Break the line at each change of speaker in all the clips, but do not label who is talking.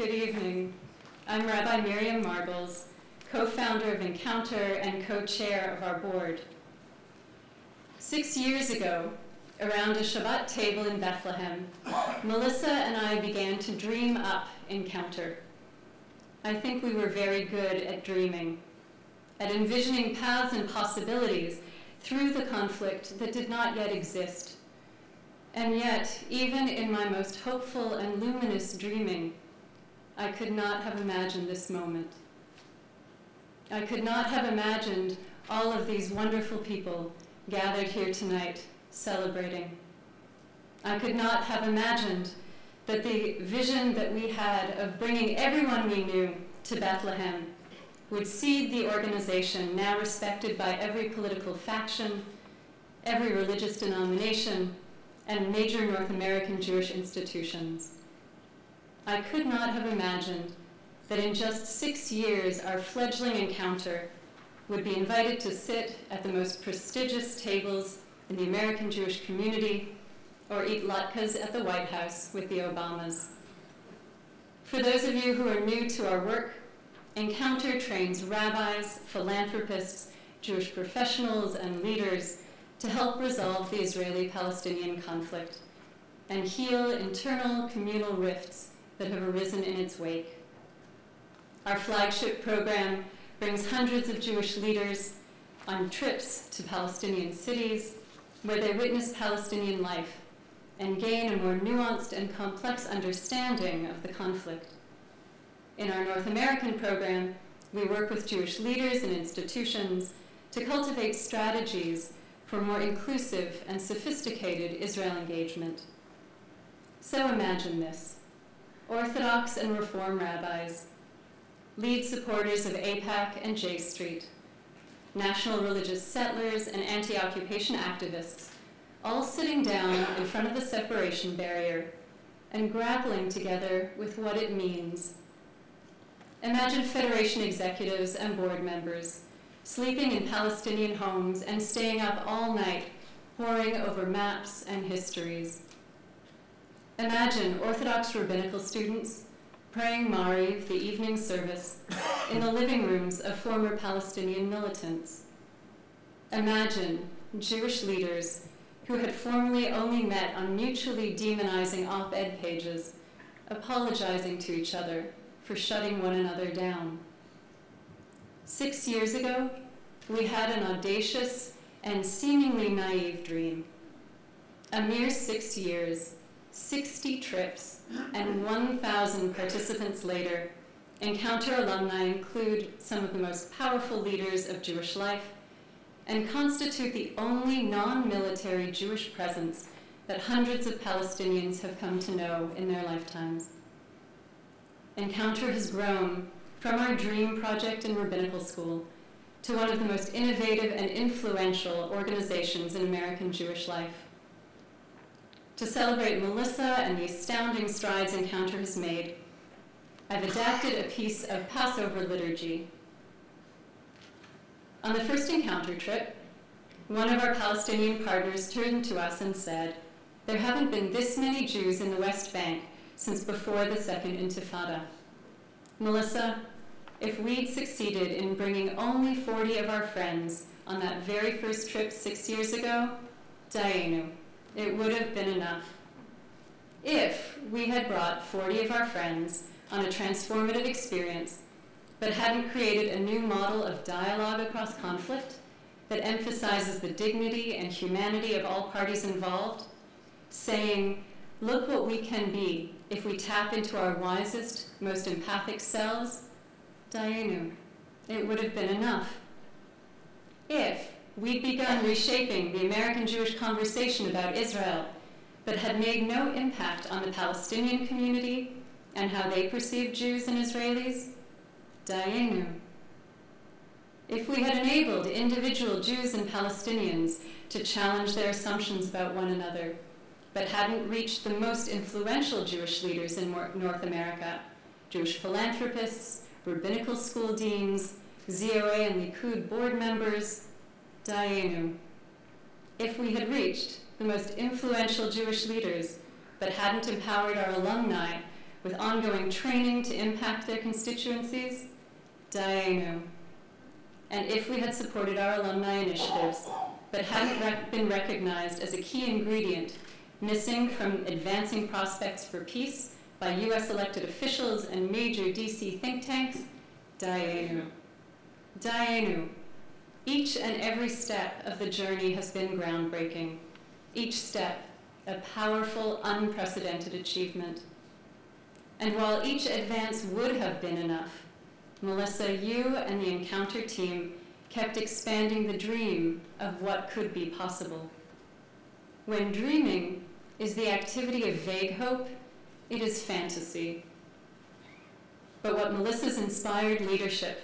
Good evening. I'm Rabbi Miriam Margles, co-founder of Encounter and co-chair of our board. 6 years ago, around a Shabbat table in Bethlehem, Melissa and I began to dream up Encounter. I think we were very good at dreaming, at envisioning paths and possibilities through the conflict that did not yet exist. And yet, even in my most hopeful and luminous dreaming, I could not have imagined this moment. I could not have imagined all of these wonderful people gathered here tonight celebrating. I could not have imagined that the vision that we had of bringing everyone we knew to Bethlehem would seed the organization now respected by every political faction, every religious denomination, and major North American Jewish institutions. I could not have imagined that in just 6 years our fledgling Encounter would be invited to sit at the most prestigious tables in the American Jewish community or eat latkes at the White House with the Obamas. For those of you who are new to our work, Encounter trains rabbis, philanthropists, Jewish professionals, and leaders to help resolve the Israeli-Palestinian conflict and heal internal communal rifts that have arisen in its wake. Our flagship program brings hundreds of Jewish leaders on trips to Palestinian cities where they witness Palestinian life and gain a more nuanced and complex understanding of the conflict. In our North American program, we work with Jewish leaders and institutions to cultivate strategies for more inclusive and sophisticated Israel engagement. So imagine this: Orthodox and Reform rabbis, lead supporters of AIPAC and J Street, national religious settlers and anti-occupation activists, all sitting down in front of the separation barrier and grappling together with what it means. Imagine Federation executives and board members sleeping in Palestinian homes and staying up all night, poring over maps and histories. Imagine Orthodox rabbinical students praying Mariv, the evening service, in the living rooms of former Palestinian militants. Imagine Jewish leaders who had formerly only met on mutually demonizing op-ed pages, apologizing to each other for shutting one another down. 6 years ago, we had an audacious and seemingly naive dream. A mere 6 years, 60 trips, and 1,000 participants later, Encounter alumni include some of the most powerful leaders of Jewish life and constitute the only non-military Jewish presence that hundreds of Palestinians have come to know in their lifetimes. Encounter has grown from our dream project in rabbinical school to one of the most innovative and influential organizations in American Jewish life. To celebrate Melissa and the astounding strides Encounter has made, I've adapted a piece of Passover liturgy. On the first Encounter trip, one of our Palestinian partners turned to us and said, "There haven't been this many Jews in the West Bank since before the Second Intifada. Melissa, if we'd succeeded in bringing only 40 of our friends on that very first trip 6 years ago, dayenu, it would have been enough. If we had brought 40 of our friends on a transformative experience, but hadn't created a new model of dialogue across conflict that emphasizes the dignity and humanity of all parties involved, saying, look what we can be if we tap into our wisest, most empathic selves, dayenu, it would have been enough. If we'd begun reshaping the American Jewish conversation about Israel, but had made no impact on the Palestinian community and how they perceive Jews and Israelis, dayenu. If we had enabled individual Jews and Palestinians to challenge their assumptions about one another, but hadn't reached the most influential Jewish leaders in North America, Jewish philanthropists, rabbinical school deans, ZOA and Likud board members, dayenu. If we had reached the most influential Jewish leaders, but hadn't empowered our alumni with ongoing training to impact their constituencies? Dayenu. And if we had supported our alumni initiatives, but hadn't been recognized as a key ingredient missing from advancing prospects for peace by US elected officials and major DC think tanks, Dayenu. Dayenu. Each and every step of the journey has been groundbreaking. Each step, a powerful, unprecedented achievement. And while each advance would have been enough, Melissa, you and the Encounter team kept expanding the dream of what could be possible. When dreaming is the activity of vague hope, it is fantasy. But what Melissa's inspired leadership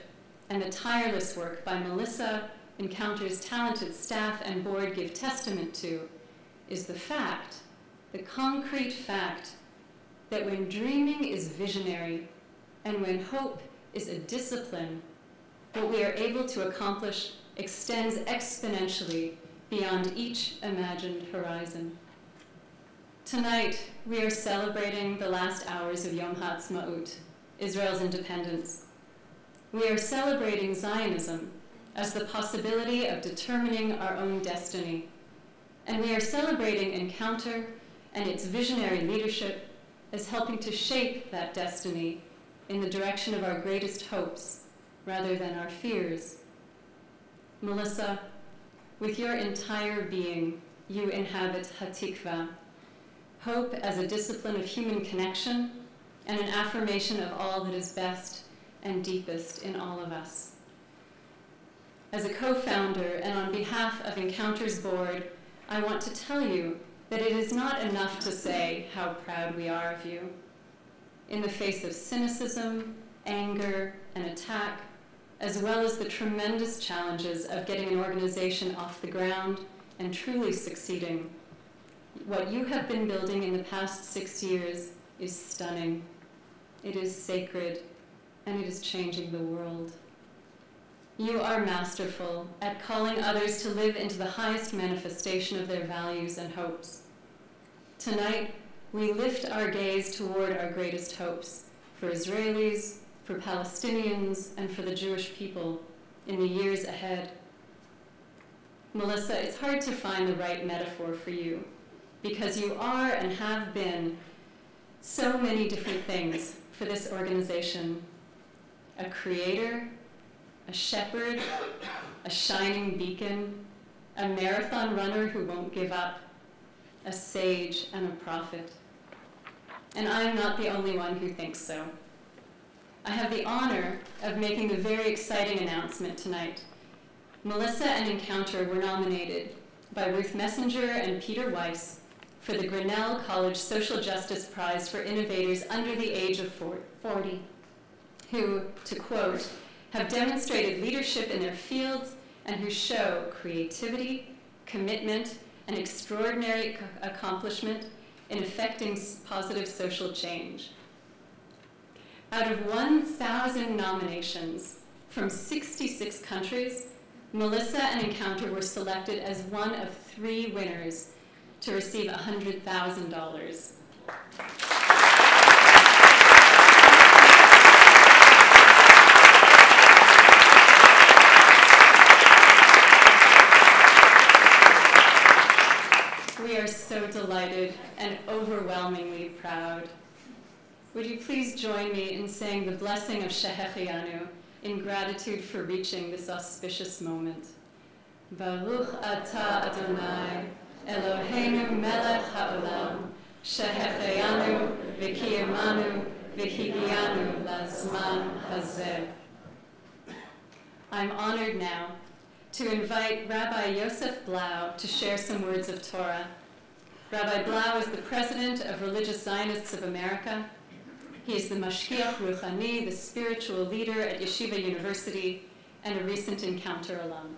and the tireless work by Melissa, Encounter's talented staff and board give testament to is the fact, the concrete fact, that when dreaming is visionary and when hope is a discipline, what we are able to accomplish extends exponentially beyond each imagined horizon. Tonight, we are celebrating the last hours of Yom HaAtzmaut, Israel's independence. We are celebrating Zionism as the possibility of determining our own destiny. And we are celebrating Encounter and its visionary leadership as helping to shape that destiny in the direction of our greatest hopes rather than our fears. Melissa, with your entire being, you inhabit Hatikva, hope as a discipline of human connection and an affirmation of all that is best and deepest in all of us. As a co-founder and on behalf of Encounter's board, I want to tell you that it is not enough to say how proud we are of you. In the face of cynicism, anger, and attack, as well as the tremendous challenges of getting an organization off the ground and truly succeeding, what you have been building in the past 6 years is stunning. It is sacred, and it is changing the world. You are masterful at calling others to live into the highest manifestation of their values and hopes. Tonight, we lift our gaze toward our greatest hopes for Israelis, for Palestinians, and for the Jewish people in the years ahead. Melissa, it's hard to find the right metaphor for you because you are and have been so many different things for this organization. A creator, a shepherd, a shining beacon, a marathon runner who won't give up, a sage and a prophet. And I am not the only one who thinks so. I have the honor of making the very exciting announcement tonight. Melissa and Encounter were nominated by Ruth Messenger and Peter Weiss for the Grinnell College Social Justice Prize for Innovators under the age of 40, who, to quote, have demonstrated leadership in their fields and who show creativity, commitment, and extraordinary accomplishment in effecting positive social change. Out of 1,000 nominations from 66 countries, Melissa and Encounter were selected as one of 3 winners to receive $100,000. We are so delighted and overwhelmingly proud. Would you please join me in saying the blessing of Shehechianu in gratitude for reaching this auspicious moment. Baruch atah Adonai, Eloheinu melech haolam, Shehechianu v'kiyamanu v'higianu lazman hazeh. I'm honored now to invite Rabbi Yosef Blau to share some words of Torah. Rabbi Blau is the president of Religious Zionists of America. He is the Mashgiach Ruchani, the spiritual leader at Yeshiva University, and a recent Encounter alum.